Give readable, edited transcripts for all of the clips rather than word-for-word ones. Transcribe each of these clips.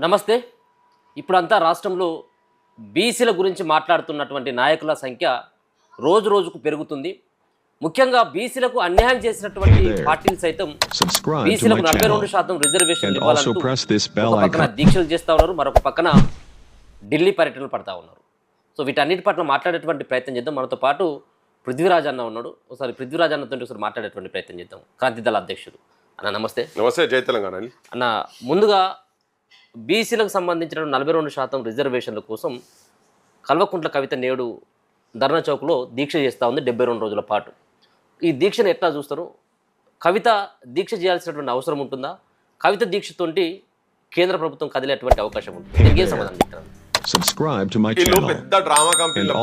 నమస్తే. ఇప్పుడంతా రాష్ట్రంలో బీసీల గురించి మాట్లాడుతున్నటువంటి నాయకుల సంఖ్య రోజు రోజుకు పెరుగుతుంది. ముఖ్యంగా బీసీలకు అన్యాయం చేసినటువంటి పార్టీలు సైతం బీసీలకు 42% రిజర్వేషన్ ఇవ్వాలంటూ ఒక పక్కన దీక్షలు చేస్తూ ఉన్నారు, మరొక పక్కన ఢిల్లీ పర్యటనలు పడతా ఉన్నారు. సో వీటన్నిటి పట్ల మాట్లాడేటువంటి ప్రయత్నం చేద్దాం. మనతో పాటు పృథ్వీరాజ్ అన్న ఉన్నాడు. ఒకసారి పృథ్వీరాజ్ అన్నతో ఒకసారి మాట్లాడేటువంటి ప్రయత్నం చేద్దాం. క్రాంతి దళ అధ్యక్షుడు అన్న, నమస్తే. నమస్తే, జై తెలంగాణ అన్న. ముందుగా బీసీలకు సంబంధించిన 42% రిజర్వేషన్ల కోసం కల్వకుంట్ల కవిత నేడు ధర్నా చౌక్లో దీక్ష చేస్తూ ఉంది 72 రోజుల పాటు. ఈ దీక్షను ఎట్లా చూస్తారు? కవిత దీక్ష చేయాల్సినటువంటి అవసరం ఉంటుందా? కవిత దీక్షతోటి కేంద్ర ప్రభుత్వం కదిలేటువంటి అవకాశం ఉంటుంది? దీనికి ఏం సమాధానం చెప్తారు? పెద్ద డ్రామా కంపెనీలో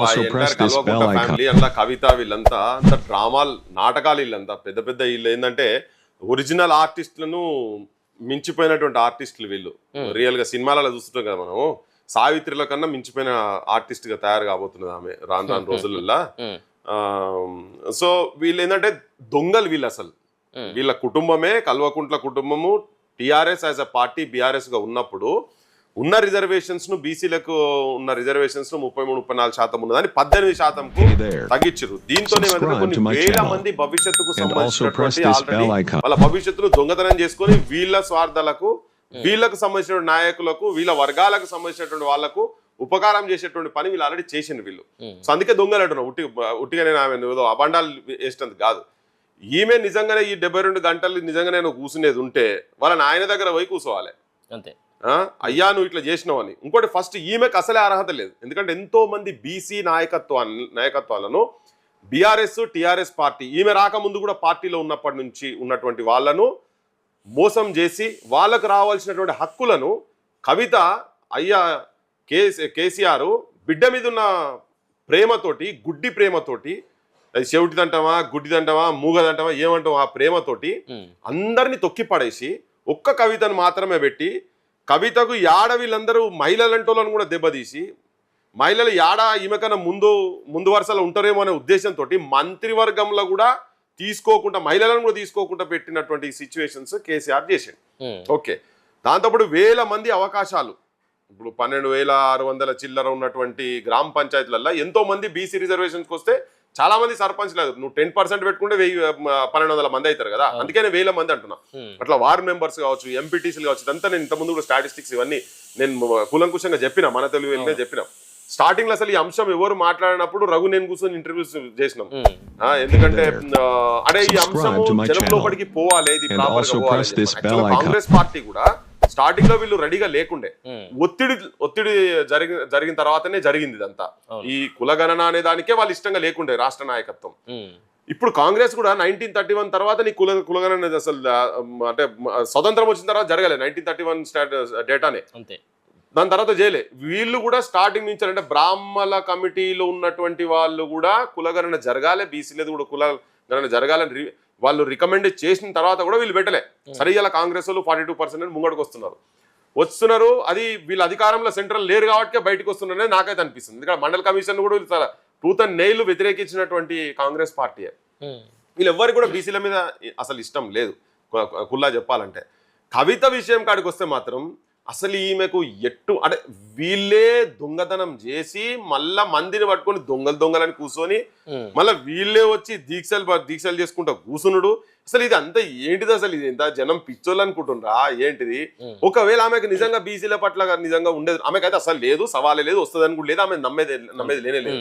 ఫ్యామిలీ అంతా కవిత వీళ్ళంతా అంత డ్రామాలు నాటకాలు వీళ్ళంతా పెద్ద పెద్ద వీళ్ళు ఏంటంటే ఒరిజినల్ ఆర్టిస్టులను మించిపోయినటువంటి ఆర్టిస్టులు వీళ్ళు. రియల్ గా సినిమాలలో చూస్తుంటాం కదా మనం, సావిత్రిల కన్నా మించిపోయిన ఆర్టిస్ట్ గా తయారు కాబోతున్నది ఆమె రాను రాను రోజులలో. సో వీళ్ళు ఏంటంటే దొంగలు వీళ్ళు. అసలు వీళ్ళ కుటుంబమే కల్వకుంట్ల కుటుంబము TRS as a party BRS గా ఉన్నప్పుడు ఉన్న రిజర్వేషన్స్ ను బీసీలకు ఉన్న రిజర్వేషన్స్ ను 33-34% ఉన్నదని 18%కు తగ్గించారు. దీంతో కొన్ని వేల మంది భవిష్యత్తుకు సంబంధించినటువంటి ఆల్రెడీ వాళ్ళ భవిష్యత్తును దొంగతనం చేసుకొని వీళ్ళ స్వార్థాలకు వీళ్ళకు సంబంధించిన నాయకులకు వీళ్ళ వర్గాలకు సంబంధించినటువంటి వాళ్లకు ఉపకారం చేసేటువంటి పని వీళ్ళు ఆల్రెడీ చేసిండు వీళ్ళు. సో అందుకే దొంగలు అంటున్నాం. ఉట్టిగా నేను ఆమె అబండాలు వేసినందుకు కాదు. ఈమె నిజంగానే ఈ 72 గంటలు నిజంగానే కూర్చునేది ఉంటే వాళ్ళ నాయన దగ్గర పోయి కూర్చోవాలి అంతే. అయ్యా నువ్వు ఇట్లా చేసినావని. ఇంకోటి ఫస్ట్ ఈమెకు అసలే అర్హత లేదు. ఎందుకంటే ఎంతో మంది బీసీ నాయకత్వాలను బీఆర్ఎస్ టిఆర్ఎస్ పార్టీ ఈమె రాకముందు కూడా పార్టీలో ఉన్నప్పటి నుంచి ఉన్నటువంటి వాళ్ళను మోసం చేసి వాళ్ళకు రావాల్సినటువంటి హక్కులను కవిత అయ్యా కేసీఆర్ బిడ్డ మీద ఉన్న ప్రేమతోటి, గుడ్డి ప్రేమతోటి, అది చెవిటిదంటావా గుడ్డిదంటావా మూగదంటావా ఏమంటావా ఆ ప్రేమతోటి అందరినీ తొక్కి పడేసి ఒక్క కవితను మాత్రమే పెట్టి కవితకు యాడ వీళ్ళందరూ మహిళలంటోళ్ళను కూడా దెబ్బతీసి మహిళలు యాడ ఈమెకన్నా ముందు వరుసలో ఉంటారేమో అనే ఉద్దేశంతో మంత్రివర్గంలో కూడా తీసుకోకుండా మహిళలను కూడా తీసుకోకుండా పెట్టినటువంటి సిచ్యువేషన్స్ కేసీఆర్ చేసాడు. ఓకే, దాంతోపాటు వేల మంది అవకాశాలు. ఇప్పుడు 12,600 చిల్లర ఉన్నటువంటి గ్రామ పంచాయతీలలో ఎంతో మంది బీసీ రిజర్వేషన్స్కి వస్తే చాలా మంది సర్పంచ్ లేదు. నువ్వు 10% పెట్టుకుంటే 1,200 మంది అవుతారు కదా, అందుకే నేను 1,000 మంది అంటున్నా. అట్లా వార్డ్ మెంబర్స్ కావచ్చు, ఎంపీటీసీలు కావచ్చు, ఇదంతా నేను ఇంతకుముందు కూడా స్టాటిస్టిక్స్ ఇవన్నీ నేను కూలంకుషంగా చెప్పిన, మన తెలుగు వెళ్ళినే చెప్పిన. స్టార్టింగ్ లో అసలు ఈ అంశం ఎవరు మాట్లాడినప్పుడు రఘు నేను కూర్చొని ఇంటర్వ్యూస్ చేసినాం. ఎందుకంటే అడే ఈ అంశం జనం లోపలికి పోవాలి, ఇది కాంగ్రెస్ పార్టీ కూడా స్టార్టింగ్ లో వీళ్ళు రెడీగా లేకుండే, ఒత్తిడి జరిగిన తర్వాతనే జరిగింది ఇదంతా. ఈ కులగణన అనే దానికే వాళ్ళు ఇష్టంగా లేకుండే రాష్ట్ర నాయకత్వం. ఇప్పుడు కాంగ్రెస్ కూడా 1931 తర్వాత నీ కులగణన అసలు అంటే స్వతంత్రం వచ్చిన తర్వాత జరగలేదు. 1931 డేటానే, దాని తర్వాత చేయలే. వీళ్ళు కూడా స్టార్టింగ్ నుంచి అంటే బ్రాహ్మణ కమిటీలో ఉన్నటువంటి వాళ్ళు కూడా కులగణన జరగాలి, బీసీలేదు కూడా కులగణన జరగాలని వాళ్ళు రికమెండ్ చేసిన తర్వాత కూడా వీళ్ళు పెట్టలే. సరే ఇలా కాంగ్రెస్ వాళ్ళు 42% ముంగడికి వస్తున్నారు. అది వీళ్ళ అధికారంలో సెంట్రల్ లేరు కాబట్టి బయటకు వస్తున్నారని నాకైతే అనిపిస్తుంది. ఎందుకంటే మండల కమిషన్ కూడా టూత్ అండ్ నెయిల్ వ్యతిరేకించినటువంటి కాంగ్రెస్ పార్టీ. వీళ్ళు ఎవ్వరికి కూడా బీసీల మీద అసలు ఇష్టం లేదు కుల్లా చెప్పాలంటే. కవిత విషయం కాడికి వస్తే మాత్రం అసలు ఈమెకు అంటే వీళ్ళే దొంగతనం చేసి మళ్ళా మందిని పట్టుకొని దొంగలని కూర్చొని మళ్ళీ వీళ్ళే వచ్చి దీక్షలు చేసుకుంటా కూసునుడు. అసలు ఇది అంతా ఏంటిది? అసలు ఇది ఎంత జనం పిచ్చోళ్ళు అనుకుంటుండ్రా ఏంటిది? ఒకవేళ ఆమెకు నిజంగా బీసీల పట్ల నిజంగా ఉండేది, ఆమెకైతే అసలు లేదు, సవాలే లేదు, వస్తుంది కూడా లేదు, ఆమె నమ్మేది లేనే లేదు.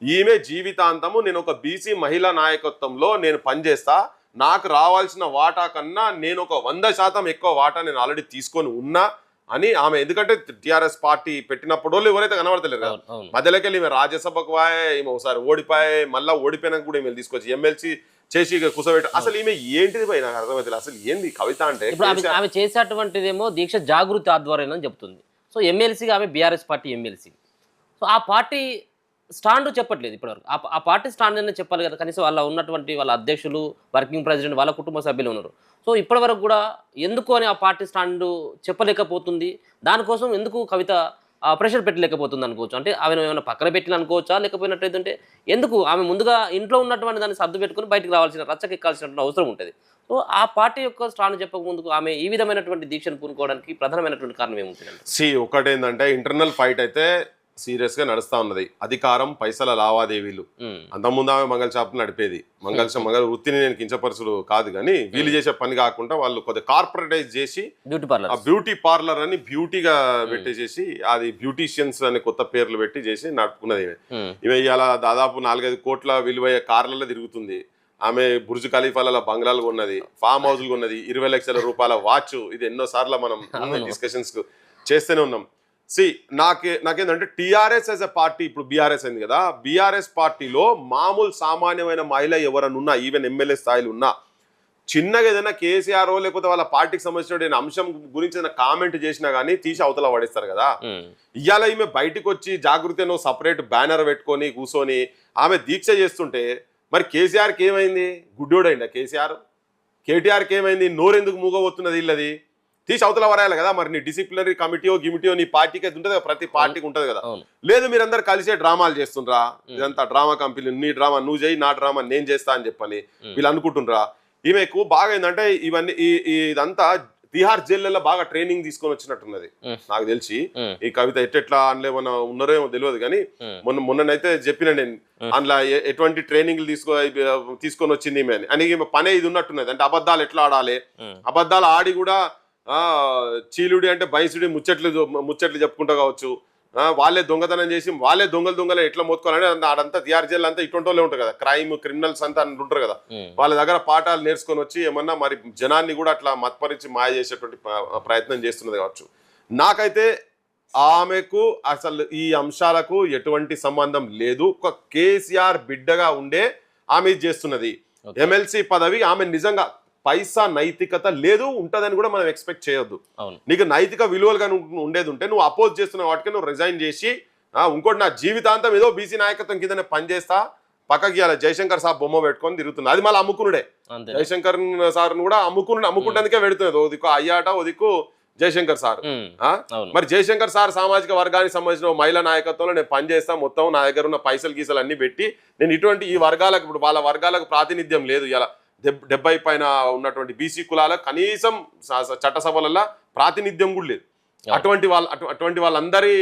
ఈమె జీవితాంతము నేను ఒక బీసీ మహిళా నాయకత్వంలో నేను పనిచేస్తా, నాకు రావాల్సిన వాటా కన్నా నేను ఒక 100% ఎక్కువ వాటా నేను ఆల్రెడీ తీసుకొని ఉన్నా అని ఆమె. ఎందుకంటే టిఆర్ఎస్ పార్టీ పెట్టినప్పుడు వాళ్ళు ఎవరైతే కనబడతలేరు కదా, మధ్యలోకి వెళ్ళి ఈమె రాజ్యసభకు ఈమె ఒకసారి ఓడిపోయి మళ్ళీ ఓడిపోయినాక కూడా ఈమె తీసుకొచ్చి ఎమ్మెల్సీ చేసి కూర్చోబెట్టి అసలు ఈమె ఏంటిది పోయి నాకు అర్థమైతే అసలు ఏంది కవిత అంటే. ఆమె చేసేటువంటిదేమో దీక్ష జాగృతి ఆధ్వర్యం అని చెప్తుంది. సో ఎమ్మెల్సీగా ఆమె బీఆర్ఎస్ పార్టీ ఎమ్మెల్సీ. సో ఆ పార్టీ స్టాండ్ చెప్పట్లేదు ఇప్పటివరకు. ఆ పార్టీ స్టాండ్ అనేది చెప్పాలి కదా. కనీసం వాళ్ళ ఉన్నటువంటి వాళ్ళ అధ్యక్షులు, వర్కింగ్ ప్రెసిడెంట్, వాళ్ళ కుటుంబ సభ్యులు ఉన్నారు. సో ఇప్పటివరకు కూడా ఎందుకు అని ఆ పార్టీ స్టాండ్ చెప్పలేకపోతుంది. దానికోసం ఎందుకు కవిత ప్రెషర్ పెట్టలేకపోతుంది అనుకోవచ్చు. అంటే ఆమెను ఏమైనా పక్కన పెట్టిన అనుకోవచ్చా, లేకపోయినట్టయితే ఎందుకు ఆమె ముందుగా ఇంట్లో ఉన్నటువంటి దాన్ని సర్దు పెట్టుకుని బయటకు రావాల్సిన రచ్చకెక్కాల్సినటువంటి అవసరం ఉంటుంది. సో ఆ పార్టీ యొక్క స్టాండ్ చెప్పక ముందుకు ఆమె ఈ విధమైనటువంటి దీక్షను పూనుకోవడానికి ప్రధానమైనటువంటి కారణం ఏముంటుంది? ఒకటేందంటే ఇంటర్నల్ ఫైట్ అయితే సీరియస్ గా నడుస్తా ఉన్నది. అధికారం, పైసల లావాదేవీలు. అంతకుముందు ఆమె మంగళ షాప్ నడిపేది. మంగళ వృత్తిని నేను కించపరుచుడు కాదు, కానీ వీళ్ళు చేసే పని కాకుండా వాళ్ళు కొద్దిగా కార్పొరేటైజ్ చేసి బ్యూటీ పార్లర్ అని బ్యూటీగా పెట్టేసేసి అది బ్యూటీషియన్స్ అనే కొత్త పేర్లు పెట్టి చేసి నడుపుకున్నది. ఇవి ఇవాళ దాదాపు 4-5 కోట్ల విలువయ్యే కార్లలో తిరుగుతుంది. ఆమె బుర్జ్ ఖలీఫాల బంగ్లాలు ఉన్నది, ఫామ్ హౌస్లు ఉన్నది, 20 లక్షల రూపాయల వాచ్. ఇది ఎన్నోసార్లు మనం డిస్కషన్స్ చేస్తూనే ఉన్నాం. నాకేంటంటే టీఆర్ఎస్ యాజ్ ఎ పార్టీ, ఇప్పుడు బీఆర్ఎస్ అయింది కదా, బీఆర్ఎస్ పార్టీలో మామూలు సామాన్యమైన మహిళ ఎవరన్నా ఉన్నా, ఈవెన్ ఎమ్మెల్యే స్థాయిలో ఉన్నా, చిన్నగా ఏదైనా కేసీఆర్ లేకపోతే వాళ్ళ పార్టీకి సంబంధించిన అంశం గురించి ఏదైనా కామెంట్ చేసినా కానీ తీసి అవతల పడేస్తారు కదా. ఇవాళ ఈమె బయటకు వచ్చి జాగృతిలో సపరేట్ బ్యానర్ పెట్టుకొని కూర్చొని ఆమె దీక్ష చేస్తుంటే మరి కేసీఆర్కి ఏమైంది? గుడ్డోడైందా కేసీఆర్? కేటీఆర్కి ఏమైంది? నోరెందుకు మూగబోతున్నది ఇల్లది? తీసి అవతల వరాయాలి కదా. మరి నీ డిసిప్లినరీ కమిటీయో నీ పార్టీకి అయితే ఉంటుంది కదా, ప్రతి పార్టీకి ఉంటుంది కదా. లేదు మీరందరూ కలిసే డ్రామాలు చేస్తుండ్రా, ఇదంతా డ్రామా కంపెనీ, నీ డ్రామా నువ్వు చేయి, నా డ్రామా నేను చేస్తా అని చెప్పని వీళ్ళు అనుకుంటుండ్రా. ఈమెకు బాగా ఏంటంటే ఇవన్నీ ఇదంతా తిహార్ జైల్లో బాగా ట్రైనింగ్ తీసుకొని వచ్చినట్టున్నది నాకు తెలిసి. ఈ కవిత ఎట్లా అందులో ఉన్నారో ఏమో తెలియదు, కానీ మొన్ననైతే చెప్పిన నేను అందులో ఎటువంటి ట్రైనింగ్లు తీసుకొని వచ్చింది ఈమె అని పనే ఇది ఉన్నట్టున్నది. అంటే అబద్ధాలు ఎట్లా ఆడాలి, అబద్ధాలు ఆడి కూడా చీలుడి అంటే బైసుడి ముచ్చట్లు చెప్పుకుంటా కావచ్చు, వాళ్ళే దొంగతనం చేసి వాళ్ళే దొంగలు ఎట్లా మోతుకోవాలని ఆడంతా తిహార్ జైలు అంతా ఇటువంటి వాళ్ళే ఉంటారు కదా, క్రిమినల్స్ అంతా ఉంటారు కదా, వాళ్ళ దగ్గర పాఠాలు నేర్చుకొని వచ్చి ఏమన్నా మరి జనాన్ని కూడా అట్లా మత్పరించి మాయ చేసేటువంటి ప్రయత్నం చేస్తున్నది కావచ్చు. నాకైతే ఆమెకు అసలు ఈ అంశాలకు ఎటువంటి సంబంధం లేదు. ఒక కేసీఆర్ బిడ్డగా ఉండే ఆమె చేస్తున్నది. ఎమ్మెల్సీ పదవి ఆమె నిజంగా పైసా నైతికత లేదు, ఉంటదని కూడా మనం ఎక్స్పెక్ట్ చేయొద్దు. నీకు నైతిక విలువలుగా ఉండేది ఉంటే నువ్వు అపోజ్ చేస్తున్న వాటికి నువ్వు రిజైన్ చేసి ఇంకోటి నా జీవితాంతం ఏదో బీసీ నాయకత్వం కిందనే పనిచేస్తా పక్కకి ఇలా జయశంకర్ సార్ బొమ్మ పెట్టుకొని తిరుగుతుంది. అది మళ్ళీ అమ్ముకునుడే. జయశంకర్ సార్ కూడా అమ్ముకుంటేందుకే పెడుతున్నది. ఓ దిక్కు అయ్యాట, ఓ దిక్కు జయశంకర్ సార్. మరి జయశంకర్ సార్ సామాజిక వర్గానికి సంబంధించిన మహిళా నాయకత్వంలో నేను పనిచేస్తా, మొత్తం నా దగ్గర ఉన్న పైసలు గీసలు అన్ని పెట్టి నేను ఇటువంటి ఈ వర్గాలకు, ఇప్పుడు వాళ్ళ వర్గాలకు ప్రాతినిధ్యం లేదు. ఇలా 70 పైన ఉన్నటువంటి బీసీ కులాలకు కనీసం చట్టసభలలో ప్రాతినిధ్యం కూడా లేదు. అటువంటి వాళ్ళందరి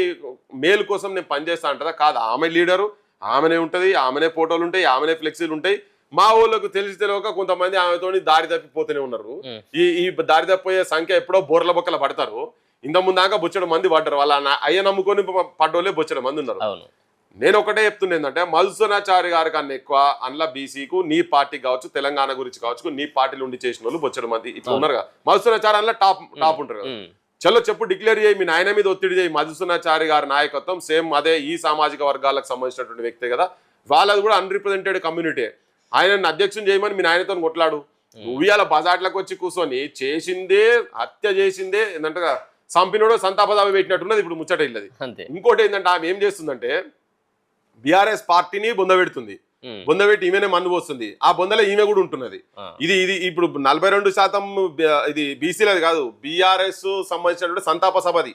మేలు కోసం నేను పనిచేస్తా అంటదా? కాదు, ఆమె లీడరు, ఆమెనే ఉంటుంది, ఆమెనే ఫోటోలు ఉంటాయి, ఆమెనే ఫ్లెక్సీలు ఉంటాయి. మా ఊళ్ళకు తెలియక కొంతమంది ఆమెతో దారి తప్పిపోతూనే ఉన్నారు. ఈ దారి తప్పిపోయే సంఖ్య ఎప్పుడో బోర్ల బొక్కల పడతారు. ఇంత ముందాక బొచ్చడం మంది పడ్డారు. వాళ్ళ అయ్య నమ్ముకొని పడ్డోళ్ళే బొచ్చడం మంది ఉన్నారు. నేను ఒకటే చెప్తున్నా ఏంటంటే మధుసూదనాచారి గారి కన్నా ఎక్కువ అందులో బీసీకు నీ పార్టీ కావచ్చు, తెలంగాణ గురించి కావచ్చు, నీ పార్టీలు ఉండి చేసిన వాళ్ళు బొచ్చడం మంది ఇట్లా ఉన్నారు కదా. మధుసూదనాచారి అందులో టాప్ ఉంటారు కదా. చలో చెప్పు, డిక్లేర్ చేయి, మీ నాయన మీద ఒత్తిడి చేయి. మధుసూదనాచారి గారి నాయకత్వం సేమ్ అదే ఈ సామాజిక వర్గాలకు సంబంధించినటువంటి వ్యక్తే కదా, వాళ్ళది కూడా అన్రిప్రజెంటెడ్ కమ్యూనిటీ. ఆయన అధ్యక్షుని చేయమని మీ నాయనతో కొట్లాడు. నువ్వు ఇవాళ బజాట్లకు వచ్చి కూర్చొని చేసిందే హత్య చేసిందే ఏంటంటే సంపినోడు సంతాపదాప పెట్టినట్టున్నది ఇప్పుడు ముచ్చట ఇల్లది. ఇంకోటి ఏంటంటే ఆమె ఏం చేస్తుందంటే బీఆర్ఎస్ పార్టీని బొందబెడుతుంది. బొందబెట్టి ఈమెనే మన్ను పోస్తుంది. ఆ బొందలో ఈమె కూడా ఉంటున్నది. ఇది ఇప్పుడు 42% ఇది బీసీలది కాదు, బీఆర్ఎస్ సంబంధించినటువంటి సంతాప సభది.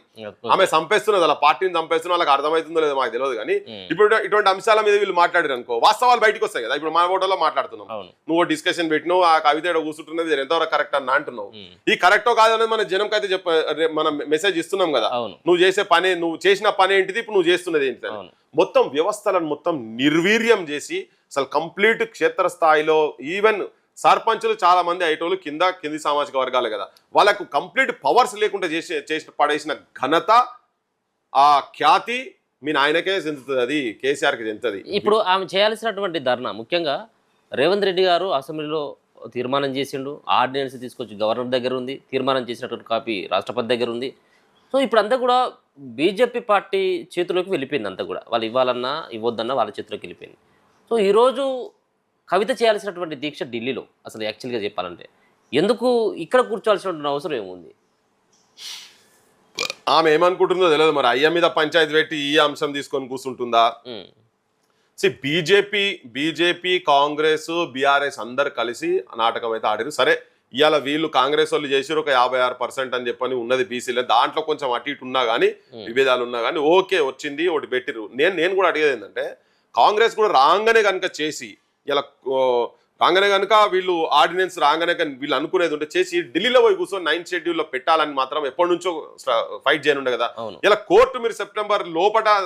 ఆమె చంపేస్తున్నది, అలా పార్టీని చంపేస్తున్నా. వాళ్ళకి అర్థమవుతుందో లేదో మాకు తెలియదు, కానీ ఇప్పుడు ఇటువంటి అంశాల మీద వీళ్ళు మాట్లాడారు అనుకో, వాస్తవాలు బయటకు వస్తాయి కదా. ఇప్పుడు మన ఓటర్లో మాట్లాడుతున్నాం, నువ్వు డిస్కషన్ పెట్టినావు, ఆ కవిత కూర్చుంటున్నది ఎంతవరకు కరెక్ట్ అని అంటున్నావు. ఈ కరెక్టో కాదనేది మన జనంకి అయితే మనం మెసేజ్ ఇస్తున్నాం కదా. నువ్వు చేసే పని, నువ్వు చేసిన పని ఏంటిది, ఇప్పుడు నువ్వు చేస్తున్నది ఏంటిది. మొత్తం వ్యవస్థలను మొత్తం నిర్వీర్యం చేసి అసలు కంప్లీట్ క్షేత్రస్థాయిలో ఈవెన్ సర్పంచులు చాలా మంది అయ్యేటోళ్ళు కింది సామాజిక వర్గాలే కదా, వాళ్ళకు కంప్లీట్ పవర్స్ లేకుండా చేసి పడేసిన ఘనత, ఆ ఖ్యాతి మీ నాయనకే చెందుతుంది, అది కేసీఆర్కి చెందుతుంది. ఇప్పుడు ఆమె చేయాల్సినటువంటి ధర్నా ముఖ్యంగా రేవంత్ రెడ్డి గారు అసెంబ్లీలో తీర్మానం చేసిండు, ఆర్డినెన్స్ తీసుకొచ్చి గవర్నర్ దగ్గర ఉంది, తీర్మానం చేసినటువంటి కాపీ రాష్ట్రపతి దగ్గర ఉంది. సో ఇప్పుడు అంతా కూడా బీజేపీ పార్టీ చేతిలోకి వెళ్ళిపోయింది. అంతా కూడా వాళ్ళు ఇవ్వాలన్నా ఇవ్వద్దన్నా వాళ్ళ చేతిలోకి వెళ్ళిపోయింది. సో ఈరోజు కవిత చేయాల్సినటువంటి దీక్ష ఢిల్లీలో అసలు యాక్చువల్గా చెప్పాలంటే ఎందుకు ఇక్కడ కూర్చోవాల్సినటువంటి అవసరం ఏముంది? ఆమె ఏమనుకుంటుందో తెలియదు. మరి అయ్య మీద పంచాయతీ పెట్టి ఈ అంశం తీసుకొని కూర్చుంటుందా? బీజేపీ, కాంగ్రెస్, బీఆర్ఎస్ అందరు కలిసి నాటకం అయితే ఆడారు. సరే, ఇవాళ వీళ్ళు కాంగ్రెస్ వాళ్ళు చేసారు ఒక 56% అని చెప్పని ఉన్నది బీసీలో, దాంట్లో కొంచెం అటు ఇటు ఉన్నా కానీ విభేదాలు ఉన్నా కానీ ఓకే వచ్చింది ఒకటి పెట్టిరు. నేను కూడా అడిగేది ఏంటంటే కాంగ్రెస్ కూడా రాగానే కనుక చేసి ఇలా రాగానే కనుక వీళ్ళు ఆర్డినెన్స్ రాగానే వీళ్ళు అనుకునేది ఉంటే చేసి ఢిల్లీలో పోయి కూర్చొని 9th షెడ్యూల్లో పెట్టాలని మాత్రం ఎప్పటి నుంచో ఫైట్ చేయనుండే కదా. ఇలా కోర్టు మీరు సెప్టెంబర్ లోపల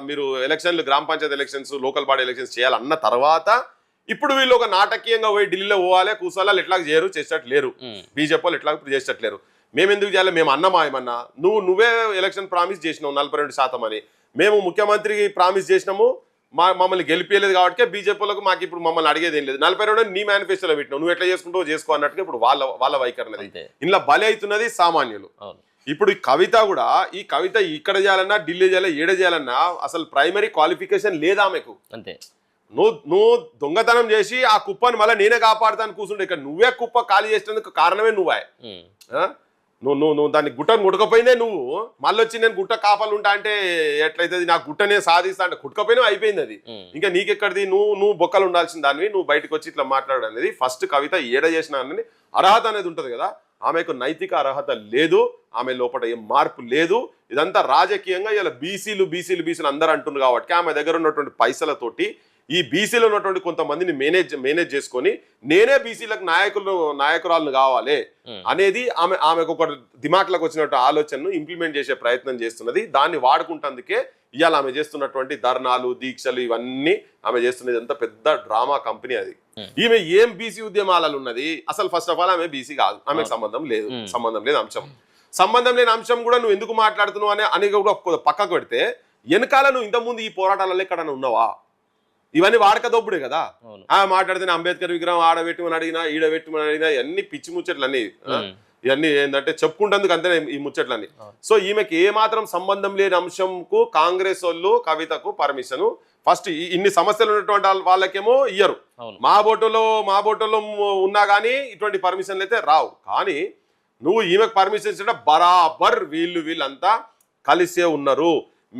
మీరు ఎలక్షన్లు గ్రామ panchayat elections local body elections చేయాలన్న తర్వాత ఇప్పుడు వీళ్ళు ఒక నాటకీయంగా పోయి ఢిల్లీలో పోవాలి కూర్చోవాలి, ఎట్లా చేయరు చేసేటట్లేరు బీజేపీ వాళ్ళు ఎట్లా చేసేటట్లేరు. మేము ఎందుకు చేయాలి, మేము అన్నమా ఏమన్నా నువ్వే ఎలక్షన్ ప్రామిస్ చేసినావు 42% అని, మేము ముఖ్యమంత్రికి ప్రామిస్ చేసినాము మమ్మల్ని గెలిపించలేదు కాబట్టి బీజేపీలకు మాకు ఇప్పుడు మమ్మల్ని అడిగేది ఏం లేదు. 42 నీ మేనిఫెస్టోలో పెట్టినావు, నువ్వు ఎట్లా చేసుకుంటావు చేసుకో అన్నట్టుగా ఇప్పుడు వాళ్ళ వైఖరి ఇలా బలి అవుతున్నది సామాన్యులు. ఇప్పుడు ఈ కవిత కూడా ఈ కవిత ఇక్కడ చేయాలన్నా ఢిల్లీ చేయాలి ఏడ చేయాలన్నా అసలు ప్రైమరీ క్వాలిఫికేషన్ లేదా ఆమెకు. అంతే నువ్వు దొంగతనం చేసి ఆ కుప్పని మళ్ళీ నేనే కాపాడుతాను కూర్చుంటే ఇక్కడ నువ్వే కుప్ప ఖాళీ చేసినందుకు కారణమే నువ్వే. నువ్వు దాన్ని గుట్టను గుట్టకపోయినే నువ్వు మళ్ళీ వచ్చి నేను గుట్ట కాపాలు ఉంటా అంటే ఎట్లయితుంది, నా గుట్టనే సాధిస్తా అంటే గుట్టకపోయినా అయిపోయింది అది. ఇంకా నీకెక్కడిది, నువ్వు బొక్కలు ఉండాల్సిన దానివి నువ్వు బయటకు వచ్చి ఇట్లా మాట్లాడడం అనేది ఫస్ట్ కవిత ఏడ చేసిన అనేది అర్హత అనేది ఉంటుంది కదా, ఆమెకు నైతిక అర్హత లేదు, ఆమె లోపల ఏం మార్పు లేదు. ఇదంతా రాజకీయంగా ఇలా బీసీలు అందరూ అంటున్నారు కాబట్టి ఆమె దగ్గర ఉన్నటువంటి పైసలతోటి ఈ బీసీలో ఉన్నటువంటి కొంతమందిని మేనేజ్ చేసుకొని నేనే బీసీలకు నాయకురాలను కావాలి అనేది ఆమెకు ఒక దిమాక్లకు వచ్చినట్టు ఆలోచనను ఇంప్లిమెంట్ చేసే ప్రయత్నం చేస్తున్నది. దాన్ని వాడుకుంటందుకే ఇవాళ ఆమె చేస్తున్నటువంటి ధర్నాలు దీక్షలు ఇవన్నీ ఆమె చేస్తున్నది అంత పెద్ద డ్రామా కంపెనీ అది. ఈమె ఏం బీసీ ఉద్యమాలలో ఉన్నది అసలు ఫస్ట్ ఆఫ్ ఆల్ ఆమె బీసీ కాదు, ఆమెకు సంబంధం లేని అంశం. సంబంధం లేని అంశం కూడా నువ్వు ఎందుకు మాట్లాడుతున్నావు అని కూడా పక్కకు పెడితే వెనకాల నువ్వు ఇంతకుముందు ఈ పోరాటాలలో ఎక్కడన్నా ఉన్నావా? ఇవన్నీ వాడక దొబ్బుడే కదా. మాట్లాడితే అంబేద్కర్ విగ్రహం ఆడబెట్టుమని అడిగినా ఈడబెట్టుమని అడిగినా ఇవన్నీ పిచ్చి ముచ్చట్లన్నీ ఇవన్నీ ఏంటంటే చెప్పుకుంటందుకు అంతే ఈ ముచ్చట్లన్నీ. సో ఈమెకి ఏ మాత్రం సంబంధం లేని అంశంకు కాంగ్రెస్ వాళ్ళు కవితకు పర్మిషన్ ఫస్ట్ ఇన్ని సమస్యలు ఉన్నటువంటి వాళ్ళకేమో ఇయ్యరు, మా బోటోలో ఉన్నా కానీ ఇటువంటి పర్మిషన్లు అయితే రావు. కానీ నువ్వు ఈమెకు పర్మిషన్ ఇస్తే బరాబర్ వీళ్ళంతా కలిసే ఉన్నారు,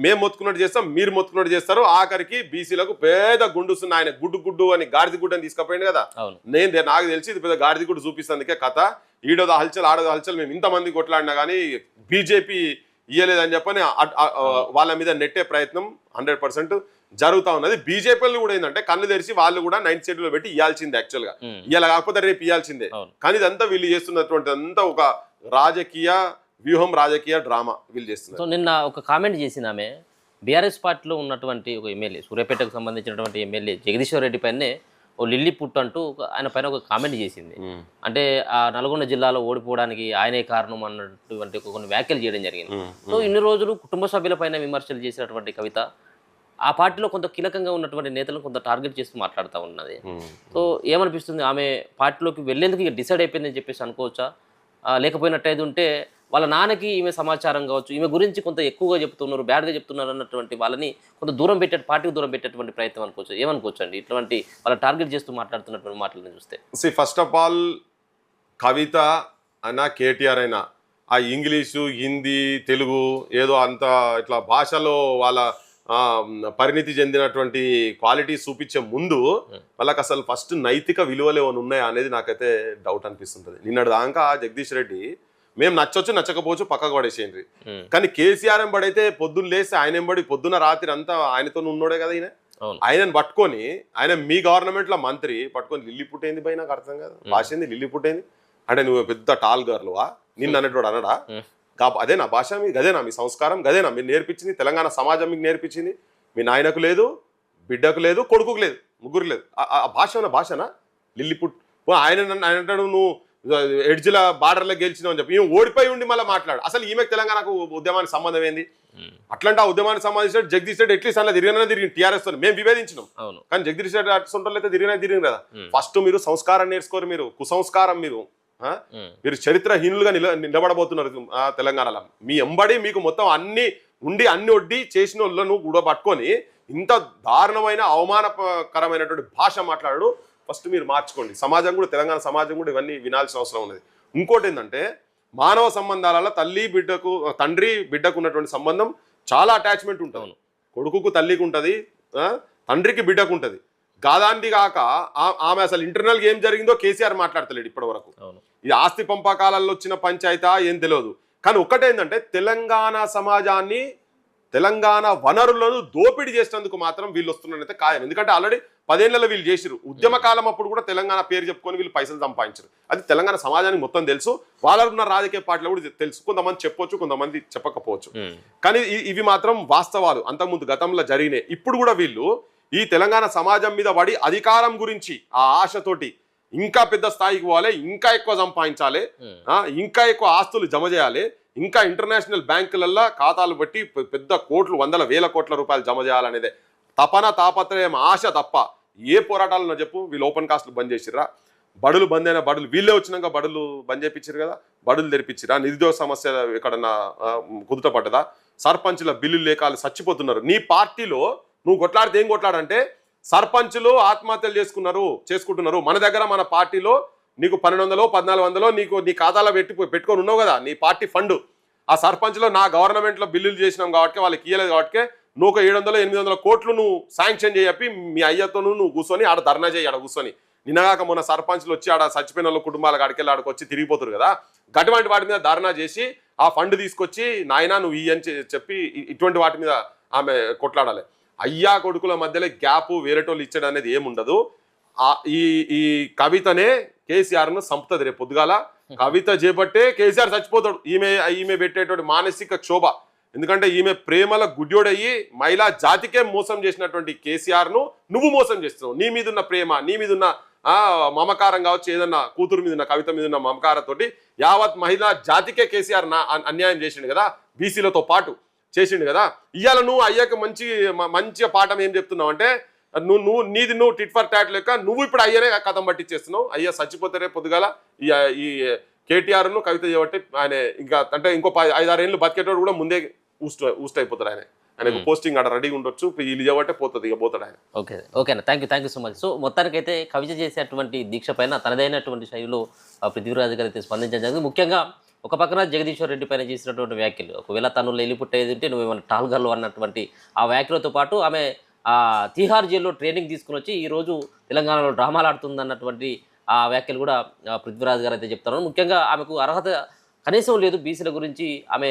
మేము మొత్తుకున్నట్టు చేస్తాం మీరు మొత్తుకున్నట్టు చేస్తారు. ఆఖరికి బీసీలకు పేద గుండుస్తున్న ఆయన గుడ్డు అని గాడిద గుడ్డు అని తీసుకుపోయింది కదా. నాకు తెలిసి ఇది పెద్ద గాడిద గుడ్డు చూపిస్తుందికే కథ. ఈడోదో హల్చల్ ఆడోదో హల్చల్ మేము ఇంతమంది కొట్లాడినా కానీ బీజేపీ ఇయ్యలేదని చెప్పని వాళ్ళ మీద నెట్టే ప్రయత్నం 100% జరుగుతా ఉన్నది. బీజేపీలు కూడా ఏంటంటే కళ్ళు తెరిచి వాళ్ళు కూడా 9th షెడ్యూల్ పెట్టి ఇవ్వాల్సిందే, యాక్చువల్ గా ఇవాళ కాకపోతే రేపు ఇవ్వాల్సిందే. కానీ ఇదంతా వీళ్ళు చేస్తున్నటువంటి అంతా ఒక రాజకీయ వ్యూహం, రాజకీయ డ్రామా వీళ్ళు చేస్తున్నారు. సో నిన్న ఒక కామెంట్ చేసింది ఆమె, బీఆర్ఎస్ పార్టీలో ఉన్నటువంటి ఒక ఎమ్మెల్యే సూర్యాపేటకు సంబంధించినటువంటి ఎమ్మెల్యే జగదీశ్వర్ రెడ్డి పైనే ఓ లిల్లీ పుట్టు అంటూ ఆయన పైన ఒక కామెంట్ చేసింది. అంటే ఆ నల్గొండ జిల్లాలో ఓడిపోవడానికి ఆయనే కారణం అన్నటువంటి కొన్ని వ్యాఖ్యలు చేయడం జరిగింది. సో ఇన్ని రోజులు కుటుంబ సభ్యుల పైన విమర్శలు చేసినటువంటి కవిత ఆ పార్టీలో కొంత కీలకంగా ఉన్నటువంటి నేతలను కొంత టార్గెట్ చేస్తూ మాట్లాడుతూ ఉన్నది. సో ఏమనిపిస్తుంది, ఆమె పార్టీలోకి వెళ్లేందుకు ఇక డిసైడ్ అయిపోయిందని చెప్పేసి అనుకోవచ్చా? లేకపోయినట్టయితే ఉంటే వాళ్ళ నాన్నకి ఈమె సమాచారం కావచ్చు, ఈమె గురించి కొంత ఎక్కువగా చెప్తున్నారు, బ్యాడ్గా చెప్తున్నారు అన్నటువంటి వాళ్ళని కొంత పార్టీకి దూరం పెట్టేటువంటి ప్రయత్నం అనుకోవచ్చు. ఏమనుకోవచ్చు అండి ఇటువంటి వాళ్ళ టార్గెట్ చేస్తూ మాట్లాడుతున్నటువంటి మాటలను చూస్తే? ఫస్ట్ ఆఫ్ ఆల్ కవిత అయినా కేటీఆర్ అయినా ఆ ఇంగ్లీషు హిందీ తెలుగు ఏదో అంత ఇట్లా భాషలో వాళ్ళ పరిణితి చెందినటువంటి క్వాలిటీ చూపించే ముందు వాళ్ళకి అసలు ఫస్ట్ నైతిక విలువలు ఏమైనా ఉన్నాయా అనేది నాకైతే డౌట్ అనిపిస్తుంటుంది. నిన్నటి దాకా జగదీష్ రెడ్డి మేము నచ్చొచ్చు నచ్చకపోవచ్చు పక్కకు పడేసేయండి, కానీ కేసీఆర్ ఎంబడైతే పొద్దున్న లేసి ఆయన ఎంబడి పొద్దున్న రాత్రి అంతా ఆయనతో ఉన్నోడే కదా. ఆయనను పట్టుకొని ఆయన మీ గవర్నమెంట్ లో మంత్రి పట్టుకొని లిల్లీ పుట్టేంది పై నాకు అర్థం కాదు. భాష ఏంది లిల్లీ పుట్టేంది అంటే నువ్వు పెద్ద టాల్ గర్లువా నిన్ను అనేటోడు అనడా? అదే నా భాష, మీకు గదేనా మీ సంస్కారం, గదేనా మీరు నేర్పించింది, తెలంగాణ సమాజం మీకు నేర్పించింది. మీ నాయనకు లేదు, బిడ్డకు లేదు, కొడుకుకు లేదు, ముగ్గురు లేదు. ఆ భాషనా లిల్లీ పుట్? ఆయన అంటాడు నువ్వు ఎడ్జిల బార్డర్లో గెలిచినావు అని చెప్పి ఈమె ఓడిపోయి ఉండి మళ్ళీ మాట్లాడు. అసలు ఈమెకు తెలంగాణకు ఉద్యమానికి సంబంధం ఏంది? అట్లాంటి ఆ ఉద్యమానికి సంబంధించిన జగదీష్ రెడ్డి ఎట్లీస్ట్ అలా తిరిగి టీఆర్ఎస్ తో మేము విభేదించినాం, కానీ జగదీష్ రెడ్డి అట్లా అయితే తిరిగి కదా. ఫస్ట్ మీరు సంస్కారం నేర్చుకోరు, మీరు కుసంస్కారం, మీరు చరిత్రహీనులుగా నిలబడబోతున్నారు తెలంగాణలో. మీ ఎంబడి మీకు మొత్తం అన్ని ఒడ్డి చేసిన వాళ్ళను కూడా పట్టుకొని ఇంత దారుణమైన అవమానకరమైనటువంటి భాష మాట్లాడు. ఫస్ట్ మీరు మార్చుకోండి. సమాజం కూడా, తెలంగాణ సమాజం కూడా ఇవన్నీ వినాల్సిన అవసరం ఉన్నది. ఇంకోటి ఏంటంటే మానవ సంబంధాలలో తండ్రి బిడ్డకు ఉన్నటువంటి సంబంధం చాలా అటాచ్మెంట్ ఉంటుంది. కొడుకుకు తల్లికి ఉంటుంది, తండ్రికి బిడ్డకు ఉంటుంది. గాదాంది కాక ఆమె అసలు ఇంటర్నల్ ఏం జరిగిందో కేసీఆర్ మాట్లాడతలేడు ఇప్పటి వరకు. ఇది ఆస్తి పంపకాలలో వచ్చిన పంచాయతా ఏం తెలియదు. కానీ ఒక్కటేంటంటే తెలంగాణ సమాజాన్ని, తెలంగాణ వనరులను దోపిడీ చేసినందుకు మాత్రం వీళ్ళు వస్తున్నారైతే ఖాయం. ఎందుకంటే ఆల్రెడీ 10 ఏళ్లలో వీళ్ళు చేసిరు. ఉద్యమ కాలం అప్పుడు కూడా తెలంగాణ పేరు చెప్పుకొని వీళ్ళు పైసలు సంపాదించారు. అది తెలంగాణ సమాజానికి మొత్తం తెలుసు. వాళ్ళకున్న రాజకీయ పార్టీలు కూడా తెలుసు. కొంతమంది చెప్పొచ్చు, కొంతమంది చెప్పకపోవచ్చు. కానీ ఇవి మాత్రం వాస్తవాలు. అంతకుముందు గతంలో జరిగినాయి. ఇప్పుడు కూడా వీళ్ళు ఈ తెలంగాణ సమాజం మీద పడి అధికారం గురించి ఆ ఆశతోటి ఇంకా పెద్ద స్థాయికి పోవాలి, ఇంకా ఎక్కువ సంపాదించాలి, ఇంకా ఎక్కువ ఆస్తులు జమ చేయాలి, ఇంకా ఇంటర్నేషనల్ బ్యాంకులల్లో ఖాతాలు బట్టి పెద్ద కోట్లు, వందల వేల కోట్ల రూపాయలు జమ చేయాలనేదే తపన, తాపత్రయం, ఆశ తప్ప ఏ పోరాటాలను చెప్పు. వీళ్ళు ఓపెన్ కాస్ట్లు బంద్ చేసిర్రా? బడులు బంద్ అయిన బడులు వీళ్ళే వచ్చినాక బడులు బంద్ చేయించారు కదా, బడులు తెరిపించిరా? నిరుద్యోగ సమస్య ఎక్కడన్నా కుదుట పడ్డదా? సర్పంచుల బిల్లులు లేకాలు చచ్చిపోతున్నారు. నీ పార్టీలో నువ్వు కొట్లాడితే ఏం కొట్లాడంటే సర్పంచులు ఆత్మహత్యలు చేసుకుంటున్నారు. మన దగ్గర మన పార్టీలో నీకు 1200 1400 నీకు నీ ఖాతాలో పెట్టుకొని ఉన్నావు కదా, నీ పార్టీ ఫండ్. ఆ సర్పంచ్లో నా గవర్నమెంట్లో బిల్లులు చేసినాం కాబట్టి వాళ్ళకి ఇయ్యలేదు కాబట్టి నువ్వు 700 800 కోట్లు నువ్వు శాంక్షన్ చేయప్పి మీ అయ్యతో నువ్వు కూర్చొని ఆడ ధర్నా చేయి. ఆడ కూర్చొని నిన్నగాక మొన్న సర్పంచ్లు వచ్చి ఆడ చచ్చిపోయిన వాళ్ళ కుటుంబాలకు ఆడికెళ్ళి ఆడికి వచ్చి తిరిగిపోతారు కదా, అటువంటి వాటి మీద ధర్నా చేసి ఆ ఫండ్ తీసుకొచ్చి నాయనా నువ్వు అని చెప్పి ఇటువంటి వాటి మీద ఆమె కొట్లాడాలి. అయ్యా కొడుకుల మధ్యలో గ్యాప్ వేరేటోళ్ళు ఇచ్చడం అనేది ఏముండదు. ఈ కవితనే కేసీఆర్ను సంపుతుంది. రేపు పొద్దుగాల కవిత చేపట్టే కేసీఆర్ చచ్చిపోతాడు. ఈమె పెట్టేటువంటి మానసిక క్షోభ. ఎందుకంటే ఈమె ప్రేమల గుడ్యోడయ్యి మహిళా జాతికే మోసం చేసినటువంటి కేసీఆర్ను నువ్వు మోసం చేస్తున్నావు. నీ మీదున్న ప్రేమ, నీ మీదున్న మమకారం కావచ్చు, ఏదన్నా కూతురు మీద ఉన్న కవిత మీద ఉన్న మమకారంతోటి యావత్ మహిళా జాతికే కేసీఆర్ అన్యాయం చేసిండు కదా, బీసీలతో పాటు చేసిండు కదా. ఇవాళ నువ్వు అయ్యాక మంచిగా పాఠం ఏం చెప్తున్నావు అంటే నువ్వు టిట్ ఫర్ టాట్ లెక్క నువ్వు ఇప్పుడు అయ్యనే కథం పట్టించేస్తున్నావు. అయ్యా చచ్చిపోతారే పొద్దుగాల ఈ కేటీఆర్ను కవిత చేయబట్టి ఆయన ఇంకా అంటే ఇంకో 5-6 ఏళ్ళు బతికేటోడు కూడా ముందే ఊస్ట్ అయిపోతాడు. ఆయనకు పోస్టింగ్ ఆడ రెడీగా ఉండొచ్చు, వీళ్ళు చేయబట్టే పోతుంది, ఇక పోతాడు ఆయన. ఓకేనా, thank you so much. So మొత్తానికైతే కవిత చేసేటువంటి దీక్ష పైన తనదైనటువంటి శైలిలో పృథ్వీరాజ్ గారు అయితే స్పందించడం జరిగింది. ముఖ్యంగా ఒక పక్కన జగదీశ్వర్ రెడ్డి పైన చేసినటువంటి వ్యాఖ్యలు, ఒకవేళ తను వెళ్ళిపుట్టేది ఉంటే నువ్వేమన్నా టాల్గర్లు అన్నటువంటి ఆ వ్యాఖ్యలతో పాటు ఆమె తీహార్ జైల్లో ట్రైనింగ్ తీసుకుని వచ్చి ఈరోజు తెలంగాణలో డ్రామాలు ఆడుతుందన్నటువంటి ఆ వ్యాఖ్యలు కూడా పృథ్వీరాజ్ గారు అయితే చెప్తారు. ముఖ్యంగా ఆమెకు అర్హత కనీసం లేదు. బీసీల గురించి ఆమె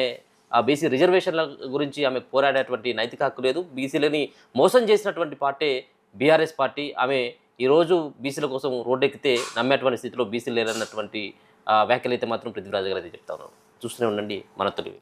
బీసీ రిజర్వేషన్ల గురించి ఆమె పోరాడేటువంటి నైతిక హక్కు లేదు. బీసీలని మోసం చేసినటువంటి పార్టీ బీఆర్ఎస్ పార్టీ. ఆమె ఈరోజు బీసీల కోసం రోడ్డెక్కితే నమ్మేటువంటి స్థితిలో బీసీలు లేరన్నటువంటి వ్యాఖ్యలు అయితే మాత్రం పృథ్వీరాజ్ గారు అయితే చెప్తాను. చూస్తూనే ఉండండి మన తొలి.